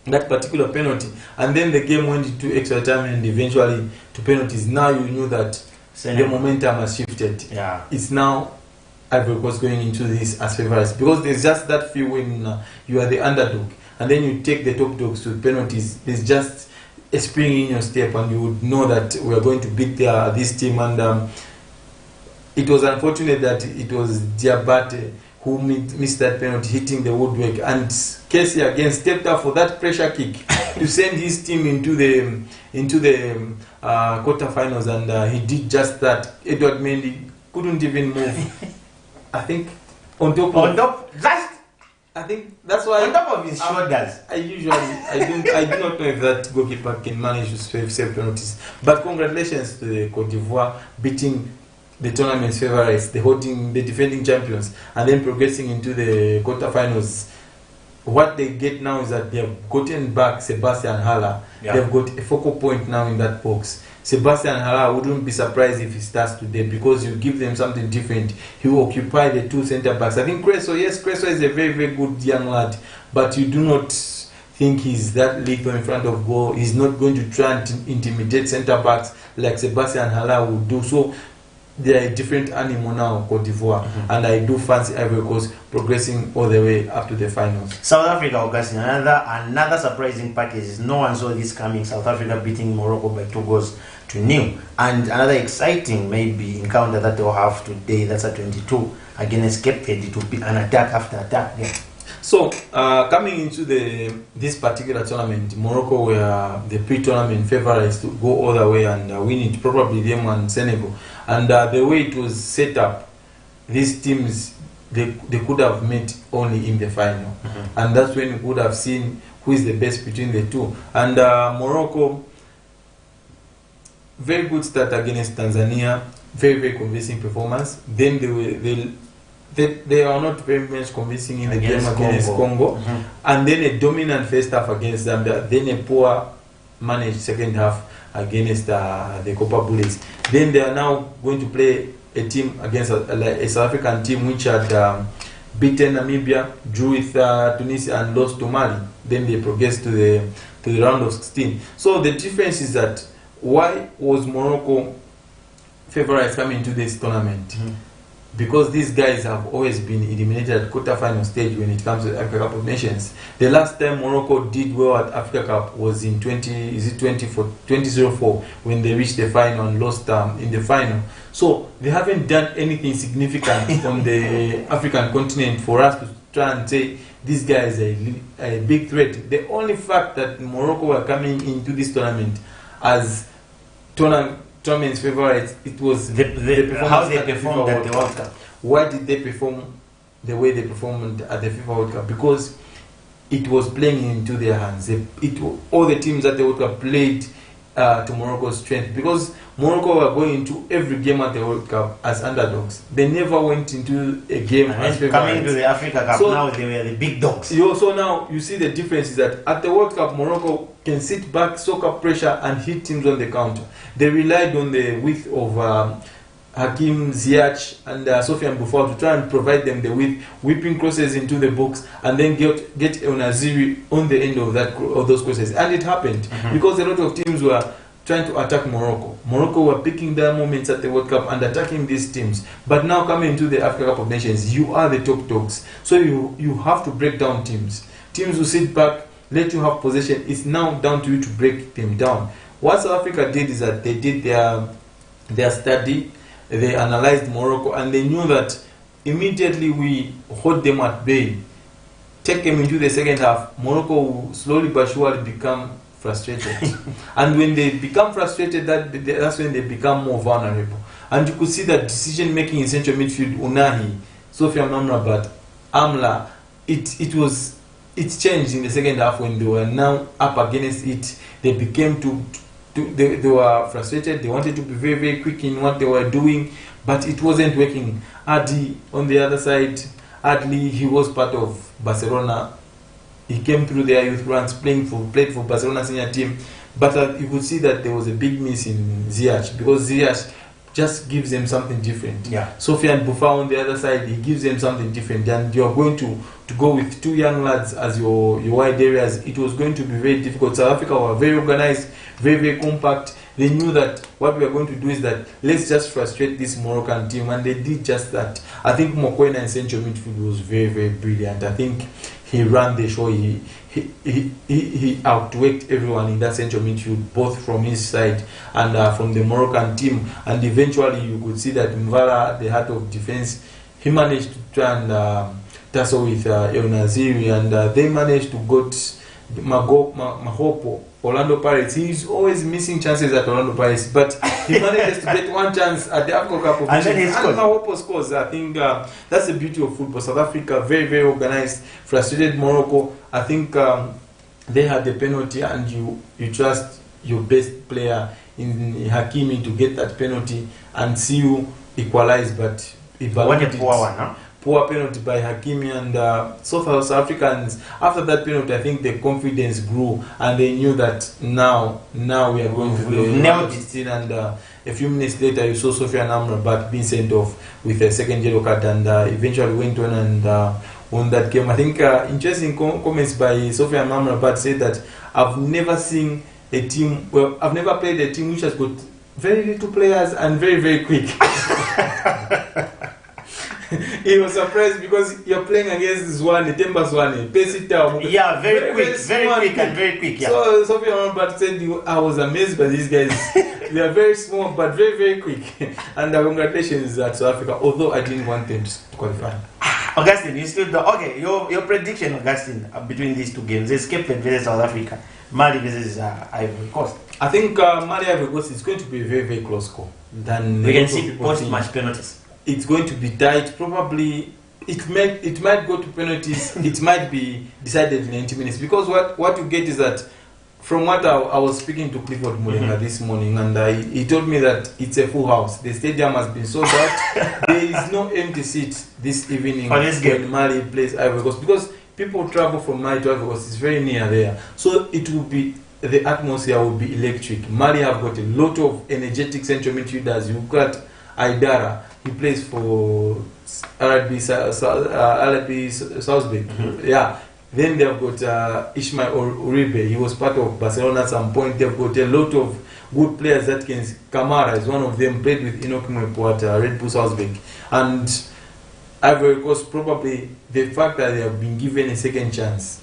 particular penalty. And then the game went into extra time and eventually to penalties. Now you knew that the momentum has shifted. Yeah. It's now Ivory Coast going into this as favorites, because there's just that feel when you are the underdog and then you take the top dogs to penalties. There's just a spring in your step, and you would know that we are going to beat this team. And it was unfortunate that it was Diabate who missed that penalty, hitting the woodwork, and Casey again stepped up for that pressure kick to send his team into the quarterfinals, and he did just that. Edouard Mendy couldn't even move. I think I think that's why on top of his shoulders. I do not know if that goalkeeper can manage to save penalties. But congratulations to the Cote d'Ivoire beating the tournament's favorites, the defending champions, and then progressing into the quarterfinals. What they get now is that they have gotten back Sebastian Haller. Yeah. They've got a focal point now in that box. Sebastian Haller, wouldn't be surprised if he starts today, because you give them something different. He will occupy the 2 centre backs. I think Creso is a very good young lad, but you do not think he's that lethal in front of goal. He's not going to try and intimidate centre backs like Sebastian Haller would do. So they are a different animal now, Cote d'Ivoire, and I do fancy Ivory Coast progressing all the way up to the finals. South Africa, Augustine, another surprising package is no one saw this coming. South Africa beating Morocco by 2-0, and another exciting maybe encounter that they'll have today. That's at 22 against Cape Verde, to be an attack after attack. Yeah. So coming into this particular tournament, Morocco were the pre-tournament favorites to go all the way and win it, probably them and Senegal. And the way it was set up, these teams, they could have met only in the final. And that's when we would have seen who is the best between the two. And Morocco, very good start against Tanzania, very, very convincing performance. Then they are not very much convincing in the game against Congo. And then a dominant first half against Zambia, then a poor managed second half against the Copper Bullets. Then they are now going to play a team against a South African team which had beaten Namibia, drew with Tunisia and lost to Mali. Then they progressed to the round of 16. So the difference is that why was Morocco favorites coming into this tournament? Because these guys have always been eliminated at quarter-final stage when it comes to the Africa Cup of Nations. The last time Morocco did well at Africa Cup was in 2004 when they reached the final and lost in the final. So they haven't done anything significant on the African continent for us to try and say these guys are a big threat. The only fact that Morocco were coming into this tournament as tournament's favorites, it was how they performed at the World Cup. Why did they perform the way they performed at the FIFA World Cup? Because it was playing into their hands. All the teams at the World Cup played to Morocco's strength, because Morocco were going into every game at the World Cup as underdogs. They never went into a game as favorites. Coming to the Africa Cup, so now they were the big dogs. So now you see the difference is that at the World Cup, Morocco can sit back, soak up pressure and hit teams on the counter. They relied on the width of Hakim Ziyech and Sofiane Boufal to try and provide them the width, whipping crosses into the box, and then get El Naziri on the end of those crosses. And it happened because a lot of teams were trying to attack Morocco. Morocco were picking their moments at the World Cup and attacking these teams. But now coming into the Africa Cup of Nations, you are the top dogs. So you have to break down teams. Teams who sit back, let you have possession. It's now down to you to break them down. What South Africa did is that they did their study, they analyzed Morocco, and they knew that immediately we hold them at bay, take them into the second half, Morocco will slowly but surely become frustrated. And when they become frustrated, that's when they become more vulnerable. And you could see that decision making in central midfield, Unahi, Sofiane Amrabat, Amla, it changed in the second half when they were now up against it. They became they were frustrated. They wanted to be very, very quick in what they were doing, but it wasn't working. Adi on the other side, Adli, he was part of Barcelona. He came through their youth ranks, played for Barcelona senior team, but you could see that there was a big miss in Ziyech, because Ziyech just gives them something different. Yeah. Sofiane Boufal on the other side, he gives them something different. And you're going to go with two young lads as your wide areas. It was going to be very difficult. South Africa were very organized, very, very compact. They knew that what we are going to do is that let's just frustrate this Moroccan team, and they did just that. I think Mokoena in central midfield was very, very brilliant. I think he ran the show. He outworked everyone in that central midfield, both from his side and from the Moroccan team. And eventually you could see that Mvala, the heart of defense, he managed to try and tussle with El Naziri, and they managed to get Mahopo, Orlando Pirates. He's always missing chances at Orlando Pirates, but he manages to get one chance at the Africa Cup of Nations, and Mahopo scores. I think that's the beauty of football. South Africa, very, very organized, frustrated Morocco. I think they had the penalty, and you trust your best player in Hakimi to get that penalty and see you equalize, but what a poor one, huh? Poor penalty by Hakimi, and South Africans, after that penalty, I think the confidence grew, and they knew that now we are going to nail it. And a few minutes later, you saw Sofiane Amrabat being sent off with a second yellow card, and eventually went on and won that game. I think interesting comments by Sofiane Amrabat said that I've never played a team which has got very little players and very, very quick. He was surprised because you're playing against Zwane, Temba Zwane, Pesita. Yeah, very quick, very quick and very quick. Yeah. So Sophie Amrabat said, I was amazed by these guys. They are very small but very, very quick. And congratulations at South Africa, although I didn't want them to qualify. Augustine, you still okay? Your prediction, Augustine, between these two games, is Cape Verde versus South Africa, Mali versus Ivory Coast. I think Mali Ivory Coast is going to be a very, very close score. We can see post-match penalties. It's going to be tight. Probably it might go to penalties. It might be decided in 90 minutes, because what you get is that, from what I was speaking to Clifford Mulenga this morning, and he told me that it's a full house. The stadium has been sold out. There is no empty seat this evening when Mali plays Ivory Coast, because people travel from Mali to Ivory Coast. It's very near there, so it will be, the atmosphere will be electric. Mali have got a lot of energetic central midfielders. You've got Aidara. He plays for RB Salzburg. Yeah. Then they've got Ismail Uribe. He was part of Barcelona at some point. They've got a lot of good players that can. Kamara is one of them. Played with Enoch Mwepo at Red Bull Salzburg. And Ivory Coast, probably the fact that they have been given a second chance,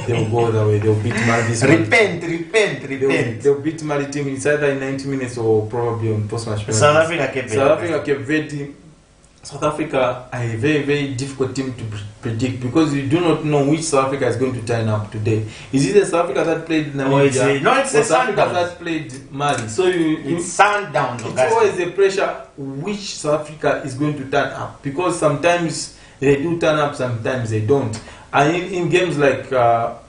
they'll go the way. They'll beat Mali. Repent. They'll beat Mali team. It's either in 90 minutes or probably on post-match penalties. South Africa, Cape Verde. South Africa are a very, very difficult team to predict, because you do not know which South Africa is going to turn up today. Is it the South Africa that played Namibia? No, it's the South Africa Sundowns that played Mali. So it's Sundowns. It's always the pressure which South Africa is going to turn up, because sometimes they do turn up, sometimes they don't. And in games like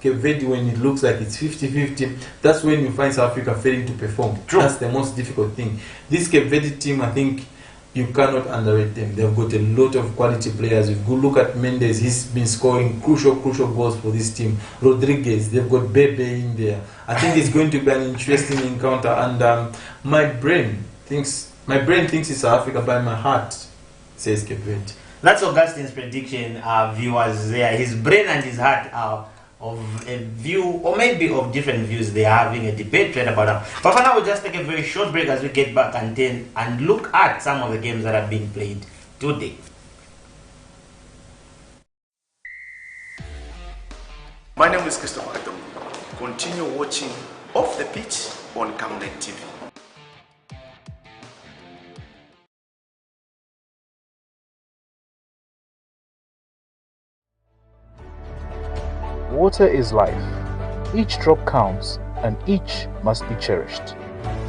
Cape Verde, when it looks like it's 50-50, that's when you find South Africa failing to perform. True. That's the most difficult thing. This Cape Verde team, I think, you cannot underrate them. They've got a lot of quality players. If you look at Mendes, he's been scoring crucial goals for this team. Rodriguez, they've got Bebe in there. I think it's going to be an interesting encounter. And my brain thinks it's South Africa, but my heart says Cape Verde. That's Augustine's prediction, viewers. There, his brain and his heart are of a view, or maybe of different views. They are having a debate right about now. But for now, we'll just take a very short break as we get back and look at some of the games that are being played today. My name is Christopher Adam. Continue watching Off the Pitch on Camnet TV. Water is life. Each drop counts and each must be cherished.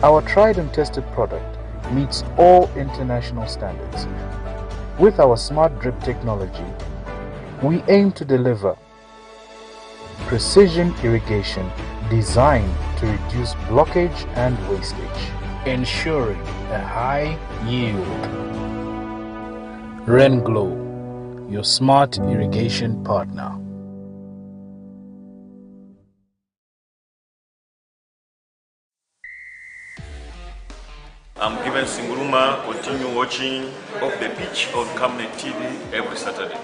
Our tried and tested product meets all international standards. With our smart drip technology, we aim to deliver precision irrigation designed to reduce blockage and wastage, ensuring a high yield. Renglow, your smart irrigation partner. I'm given Singuruma. Continue watching Off the Pitch on Camnet TV every Saturday.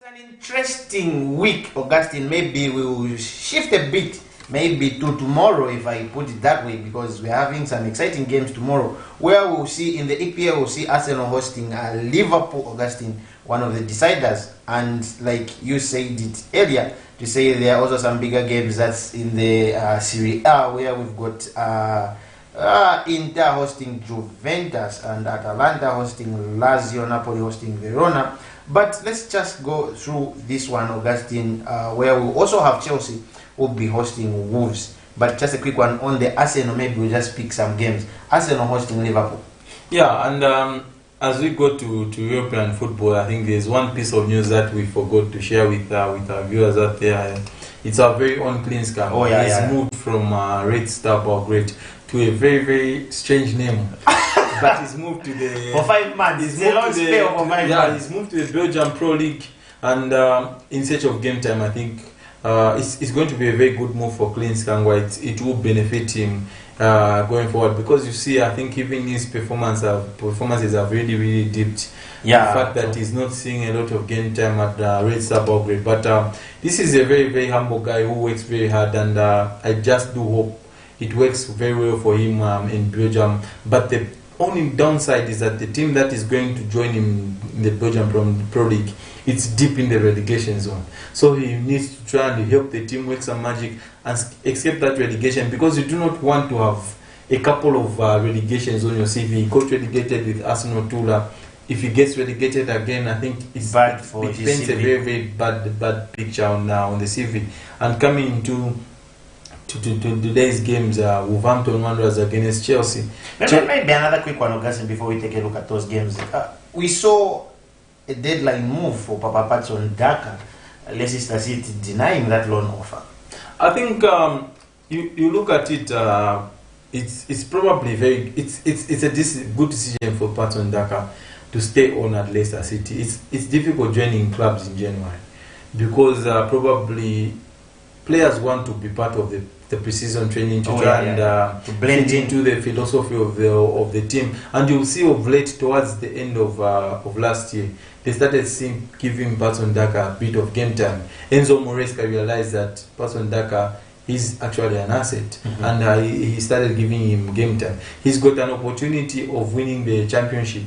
It's an interesting week, Augustine. Maybe we will shift a bit, maybe to tomorrow, if I put it that way, because we're having some exciting games tomorrow, where we'll see in the EPL, we'll see Arsenal hosting Liverpool, Augustine, one of the deciders. And like you said it earlier, to say there are also some bigger games that's in the Serie A, where we've got Inter hosting Juventus and Atalanta hosting Lazio, Napoli hosting Verona. But let's just go through this one, Augustine, where we also have Chelsea will be hosting Wolves. But just a quick one on the Arsenal, maybe we'll just pick some games. Arsenal hosting Liverpool. Yeah, and as we go to European football, I think there's one piece of news that we forgot to share with our viewers out there. It's our very own Klinska. Oh, yeah, He's moved from Red Star Belgrade to a very, very strange name. But he's moved to the... For 5 months. He's moved he's moved to the Belgian Pro League, and in search of game time, I think it's going to be a very good move for Klinska. It will benefit him going forward, because you see, I think even his performances have really, really dipped. Yeah, the fact that he's not seeing a lot of game time at Red Star Belgrade. But this is a very, very humble guy who works very hard, and I just do hope it works very well for him in Belgium. But the only downside is that the team that is going to join him in the Belgium Pro League, it's deep in the relegation zone. So he needs to try and help the team work some magic and escape that relegation, because you do not want to have a couple of relegations on your CV. He got relegated with Arsenal Tula. If he gets relegated again, I think it's bad for it paints a very, very bad picture on the CV. And coming into to today's games, Wolverhampton Wanderers against Chelsea. Maybe another quick one, Augustine, before we take a look at those games. We saw a deadline move for Papa Patson Daka, Leicester City denying that loan offer. I think you look at it. It's probably it's a good decision for Patson Daka to stay on at Leicester City. It's difficult joining clubs in January, because probably players want to be part of the pre-season training to try and to blend into the philosophy of the team. And you'll see of late, towards the end of last year, they started giving Patson Daka a bit of game time. Enzo Moresca realized that Patson Daka is actually an asset, and he started giving him game time. He's got an opportunity of winning the championship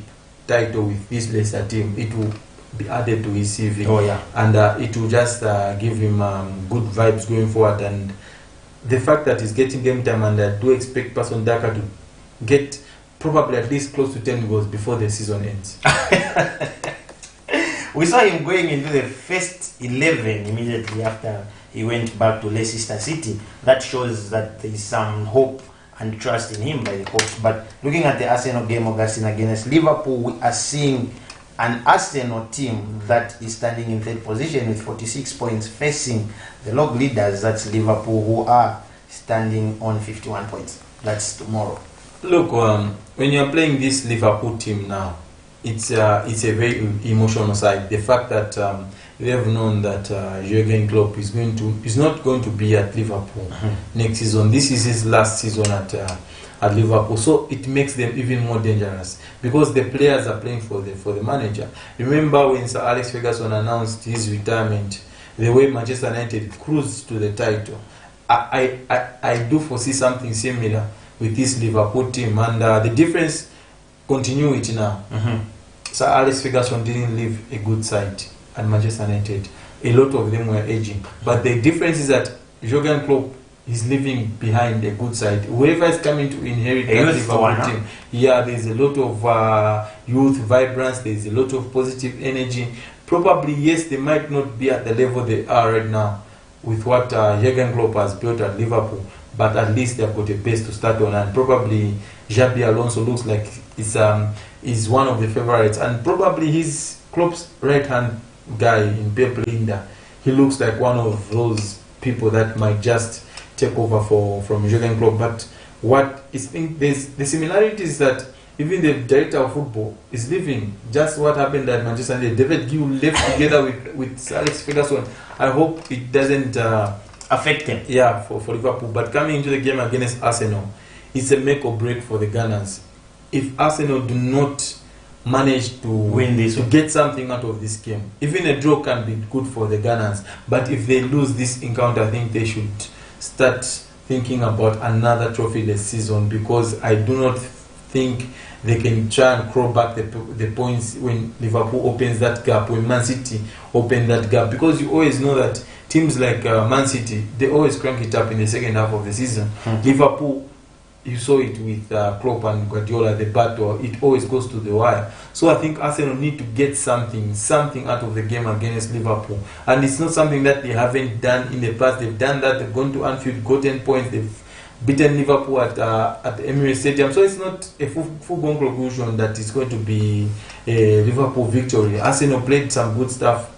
title with this Leicester team. It will be added to his CV, and it will just give him good vibes going forward. And the fact that he's getting game time, and I do expect Patson Daka to get probably at least close to 10 goals before the season ends. We saw him going into the first 11 immediately after he went back to Leicester City. That shows that there is some hope and trust in him by the coach. But looking at the Arsenal game, Augustine, against Liverpool, we are seeing an Arsenal team that is standing in third position with 46 points, facing the log leaders, that's Liverpool, who are standing on 51 points. That's tomorrow. Look, when you're playing this Liverpool team now, it's a very emotional side. The fact that we have known that Jurgen Klopp is not going to be at Liverpool next season. This is his last season at Liverpool, so it makes them even more dangerous, because the players are playing for the manager. Remember when Sir Alex Ferguson announced his retirement, the way Manchester United cruised to the title. I do foresee something similar with this Liverpool team, and the difference, continuity now. Sir Alex Ferguson didn't leave a good side at Manchester United. A lot of them were aging, but the difference is that Jurgen Klopp is leaving behind a good side. Whoever is coming to inherit that Liverpool team, there's a lot of youth vibrance, there's a lot of positive energy. Probably, yes, they might not be at the level they are right now with what Jurgen Klopp has built at Liverpool, but at least they've got a base to start on, and probably Xabi Alonso looks like is one of the favorites, and probably he's Klopp's right-hand guy in Pep Linda. He looks like one of those people that might just take over from Jurgen Klopp. But the similarity is that even the director of football is leaving. Just what happened at Manchester United. David Gill left together with Alex Ferguson. I hope it doesn't affect them. Yeah, for Liverpool. But coming into the game against Arsenal, it's a make or break for the Gunners. If Arsenal do not manage to win this, to get something out of this game, even a draw can be good for the Gunners. But if they lose this encounter, I think they should start thinking about another trophy this season, because I do not think they can try and crawl back the points when Liverpool opens that gap, when Man City open that gap, because you always know that teams like Man City, they always crank it up in the second half of the season. Liverpool, you saw it with Klopp and Guardiola, the battle, it always goes to the wire. So I think Arsenal need to get something out of the game against Liverpool. And it's not something that they haven't done in the past. They've done that, they've gone to Anfield, gotten points, they've beaten Liverpool at the Emirates Stadium. So it's not a foregone conclusion that it's going to be a Liverpool victory. Arsenal played some good stuff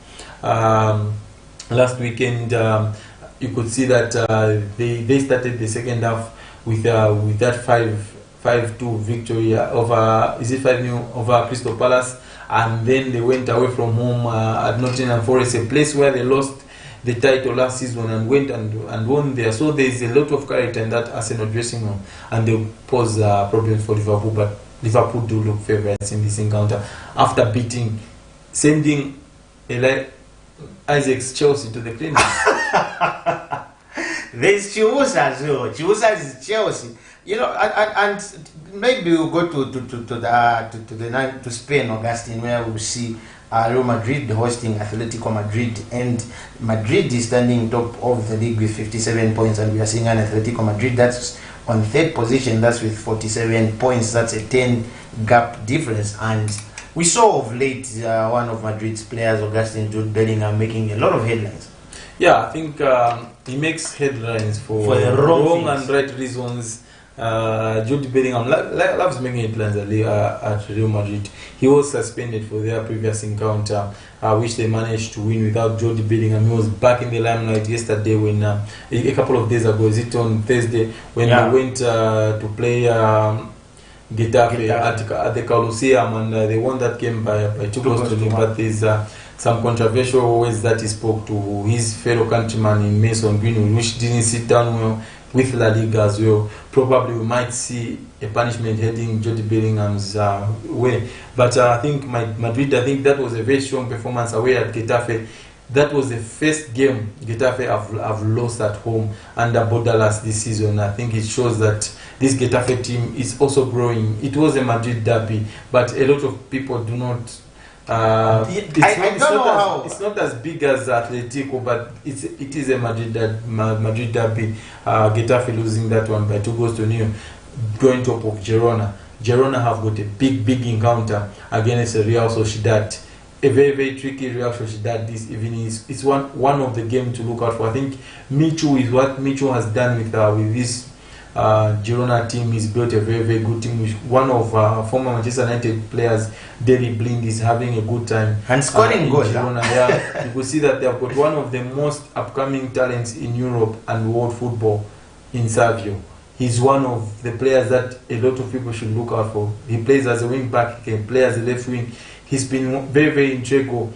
last weekend. You could see that they started the second half with that 5-2 victory over, is it 5-0 over Crystal Palace, and then they went away from home at Nottingham Forest, a place where they lost the title last season, and went and won there. So there is a lot of character in that Arsenal dressing room, and they pose problems for Liverpool, but Liverpool do look favourites in this encounter after sending Isaac's Chelsea to the clinic. There's Chiusa as well. Chiusa is Chelsea. You know, and maybe we'll go to Spain, Augustine, where we'll see Real Madrid hosting Atletico Madrid, and Madrid is standing top of the league with 57 points, and we are seeing an Atletico Madrid that's on third position, that's with 47 points. That's a 10 gap difference, and we saw of late one of Madrid's players, Augustine Jude Bellingham, making a lot of headlines. Yeah, I think he makes headlines for the wrong and right reasons. Jude Bellingham loves making headlines at Real Madrid. He was suspended for their previous encounter, which they managed to win without Jude Bellingham. He was back in the limelight yesterday when a couple of days ago, is it on Thursday, when they went to play Getafe at the Colosseum, and they won that game by 2 goals to 0. But there's some controversial ways that he spoke to his fellow countryman in Mason Greenwood, which didn't sit down well with La Liga as well. Probably we might see a punishment heading Jude Bellingham's way. But I think Madrid, I think that was a very strong performance away at Getafe. That was the first game Getafe have lost at home under Bordalas this season. I think it shows that this Getafe team is also growing. It was a Madrid derby, but a lot of people do not. It's not as big as Atletico, but it is a Madrid derby. Getafe losing that one by 2 goals to 0, going top of Girona. Girona have got a big encounter against Real Sociedad. A very, very tricky Real Sociedad this evening. It's one of the games to look out for. I think Michu is what Michu has done with this Girona team. He's built a very, very good team. One of former Manchester United players, Daley Blind, is having a good time and scoring goals. Girona, yeah, you could see that they have got one of the most upcoming talents in Europe and world football in Savio. He's one of the players that a lot of people should look out for. He plays as a wing back, he can play as a left wing. He's been very, very integral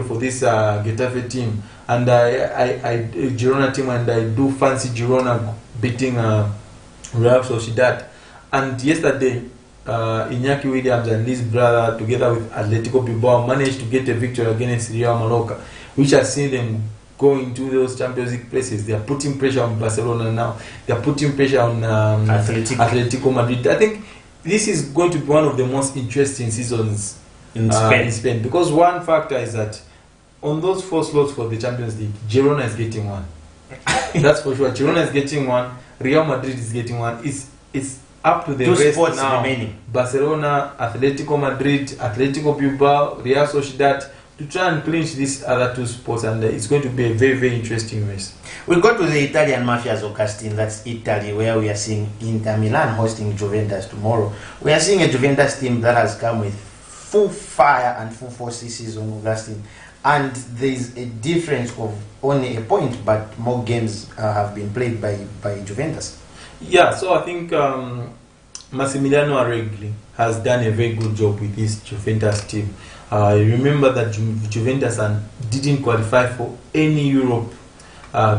for this Getafe team, and Girona team, and I do fancy Girona beating Real Sociedad. And yesterday, Iñaki Williams and his brother, together with Atletico Bilbao, managed to get a victory against Real Mallorca, which has seen them go into those Champions League places. They are putting pressure on Barcelona now. They are putting pressure on Atletico Madrid. I think this is going to be one of the most interesting seasons in Spain, because one factor is that on those 4 slots for the Champions League, Girona is getting one. That's for sure. Girona is getting one. Real Madrid is getting one. It's up to the 2 rest spots now. remaining. Barcelona, Atletico Madrid, Atletico Bilbao, Real Sociedad, to try and clinch these other 2 spots, and it's going to be a very, very interesting race. We'll go to the Italian Mafias, Augustine. That's Italy, where we are seeing Inter Milan hosting Juventus tomorrow. We are seeing a Juventus team that has come with full fire and full force this season, Augustine. And there's a difference of only a point, but more games have been played by Juventus. Yeah, so I think Massimiliano Allegri has done a very good job with this Juventus team. Remember that Juventus didn't qualify for any Europe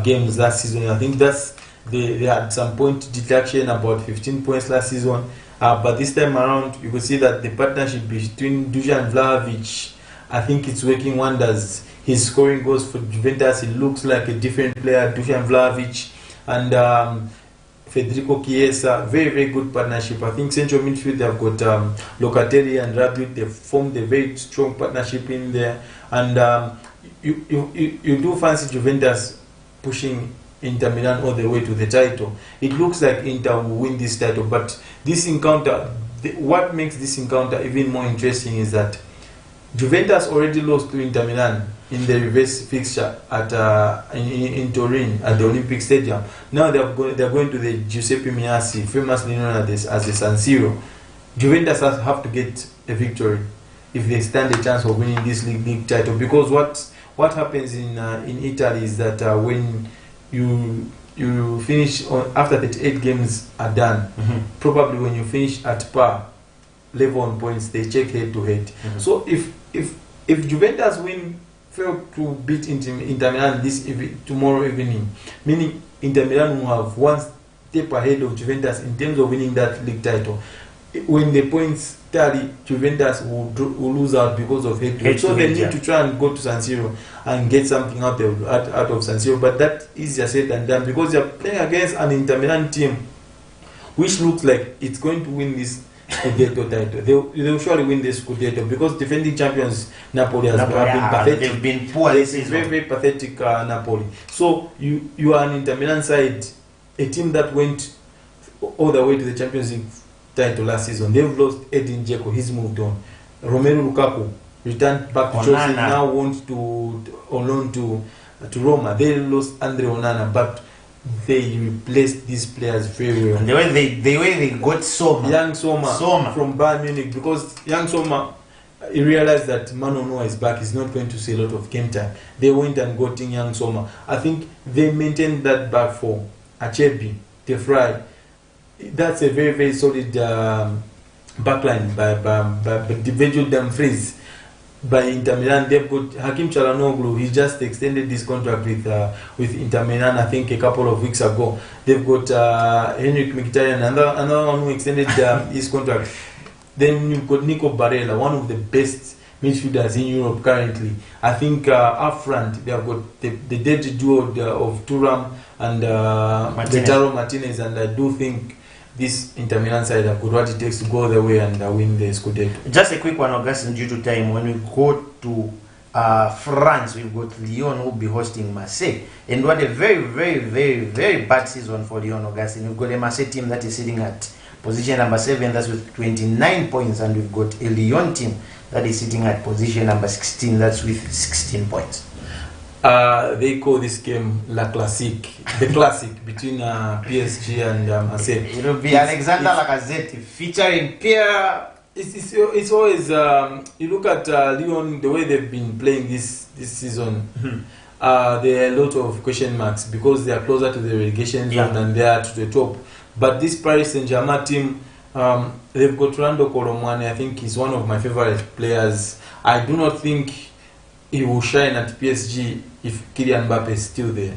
games last season. I think they had some point deduction, about 15 points last season. But this time around, you could see that the partnership between Dusan Vlahovic, I think it's working wonders. He's scoring goals for Juventus. He looks like a different player, Dusan Vlahovic, and Federico Chiesa. Very, very good partnership. I think central midfield, they've got Locatelli and Rabiot. They've formed a very strong partnership in there. And you do fancy Juventus pushing Inter Milan all the way to the title. It looks like Inter will win this title, but this encounter, what makes this encounter even more interesting is that Juventus already lost to Inter Milan in the reverse fixture at in Turin at the Olympic Stadium. Now they're going to the Giuseppe Meazza, famously known as the San Siro. Juventus have to get a victory if they stand a chance of winning this league title, because what happens in Italy is that when you finish after 38 games are done, probably when you finish at par level on points, they check head to head. So if Juventus fail to beat Inter Milan tomorrow evening, meaning Inter Milan will have one step ahead of Juventus in terms of winning that league title. when the points tally, Juventus will lose out because of head-to-head. So they need to try and go to San Siro and get something out of San Siro. But that is easier said than done because they're playing against an Inter Milan team which looks like it's going to win this Scudetto title. They'll surely win this Scudetto because defending champions Napoli have been pathetic. They've been poor this season. Very, very pathetic Napoli. So you are an Inter Milan side, a team that went all the way to the Champions League title last season. They've lost Edin Dzeko, he's moved on. Romelu Lukaku returned back to Chelsea, now wants to on loan to Roma. They lost Andre Onana, but they replaced these players very well. And the way they got young Soma from Bayern Munich, because young Soma, he realized that Mano Noah is back, he's not going to see a lot of game time. They went and got in young Soma. I think they maintained that back four. Achebi, De Vrij. That's a very, very solid backline by Virgil Dumfries. By Inter Milan, they've got Hakim Çalhanoğlu. He just extended this contract with Inter Milan, I think, a couple of weeks ago. They've got Henrik Mkhitaryan, another one who extended his contract. Then you've got Nico Barella, one of the best midfielders in Europe currently. I think up front they have got the deadly duo of Thuram and Lautaro Martinez, and I do think this Inter Milan side have got what it takes to go the way and win the Scudetto. Just a quick one, Augustine, due to time. When we go to France, we've got Lyon who will be hosting Marseille. And what a very, very, very, very bad season for Lyon, Augustine. We've got a Marseille team that is sitting at position number 7, that's with 29 points. And we've got a Lyon team that is sitting at position number 16, that's with 16 points. They call this game La Classique, the classic between PSG and Marseille. It will be Alexander Lacazette featuring Pierre. It's always you look at Lyon, the way they've been playing this season. There are a lot of question marks because they are closer to the relegation zone than they are to the top. But this Paris Saint-Germain team, they've got Rando Koromani. I think he's one of my favorite players. I do not think he will shine at PSG if Kylian Mbappe is still there.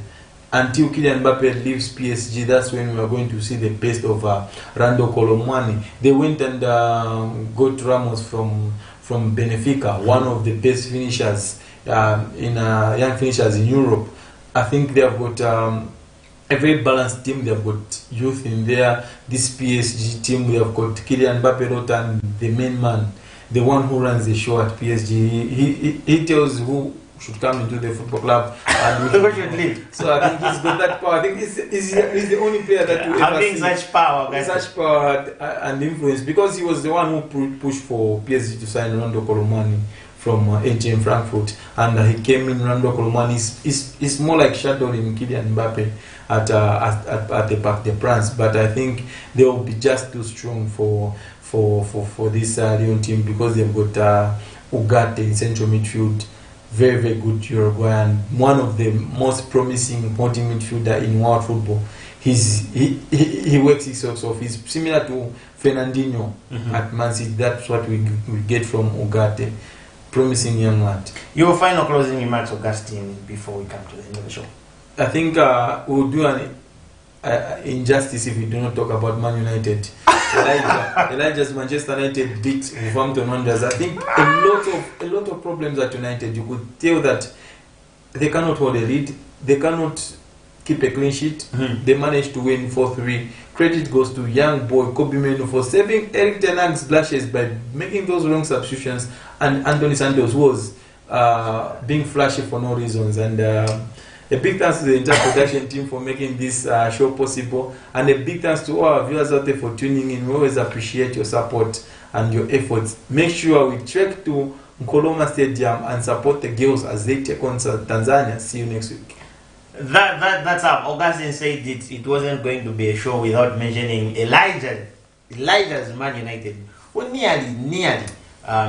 Until Kylian Mbappe leaves PSG, that's when we are going to see the best of Rando Colomwani. They went and got Ramos from Benfica, one of the best finishers young finishers in Europe. I think they have got a very balanced team. They have got youth in there. This PSG team, we have got Kylian Mbappe and the main man, the one who runs the show at PSG. He tells who should come into the football club and who should leave. So I think he's got that power. I think he's the only player that will ever having such power, and influence, because he was the one who pushed for PSG to sign Rando Colomani from AGM Frankfurt, and he came in. Rando Colomani is more like shadowing Kylian Mbappe at the Parc des Princes, but I think they will be just too strong for this Lyon team, because they've got Ugarte in central midfield, very, very good Uruguayan, one of the most promising holding midfielder in world football. He works his socks off. He's similar to Fernandinho at Man City. That's what we get from Ugarte. Promising young lad. Your final closing remarks, Augustine, before we come to the end of the show. I think we'll do an injustice if we do not talk about Man United. Elijah's Manchester United beat Wolverhampton Wanderers. I think a lot of problems at United. You could tell that they cannot hold a lead. They cannot keep a clean sheet. They managed to win 4-3. Credit goes to young boy Kobe Menu for saving Eric Ten Hag's blushes by making those wrong substitutions, and Anthony Santos was being flashy for no reasons. And a big thanks to the entire production team for making this show possible, and a big thanks to all our viewers out there for tuning in. We always appreciate your support and your efforts. Make sure we trek to Nkoloma Stadium and support the girls as they take on Tanzania. See you next week. That's up. Augustine said it wasn't going to be a show without mentioning Elijah's Man United, who nearly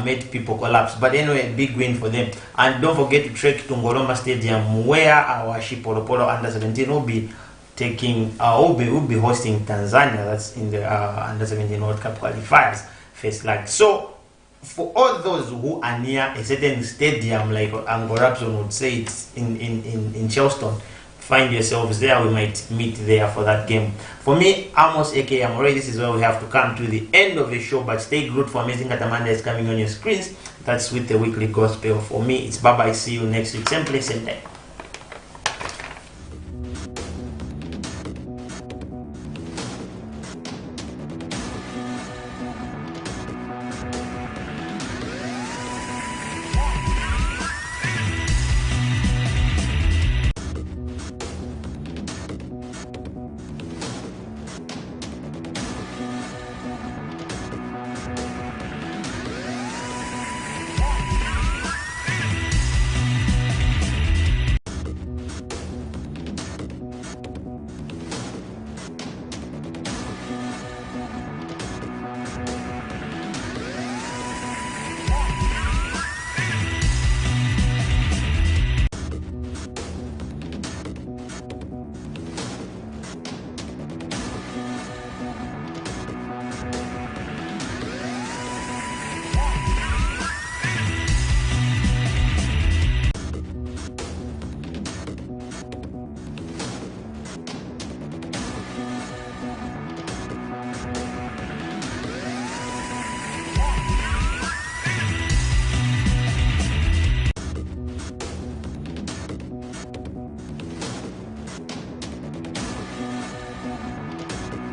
made people collapse. But anyway, big win for them. And don't forget to trek to Ngoroma Stadium, where our Shipolo Polo Under 17 will be will be hosting Tanzania. That's in the Under 17 World Cup qualifiers first leg. So for all those who are near a certain stadium, like Angorapson would say, it's in Charleston, find yourselves there. We might meet there for that game. For me, Amos aka Amore, this is where we have to come to the end of the show, but stay glued for Amazing Katamanda is coming on your screens. That's with the weekly gospel. For me, it's bye bye. See you next week, same place, same time.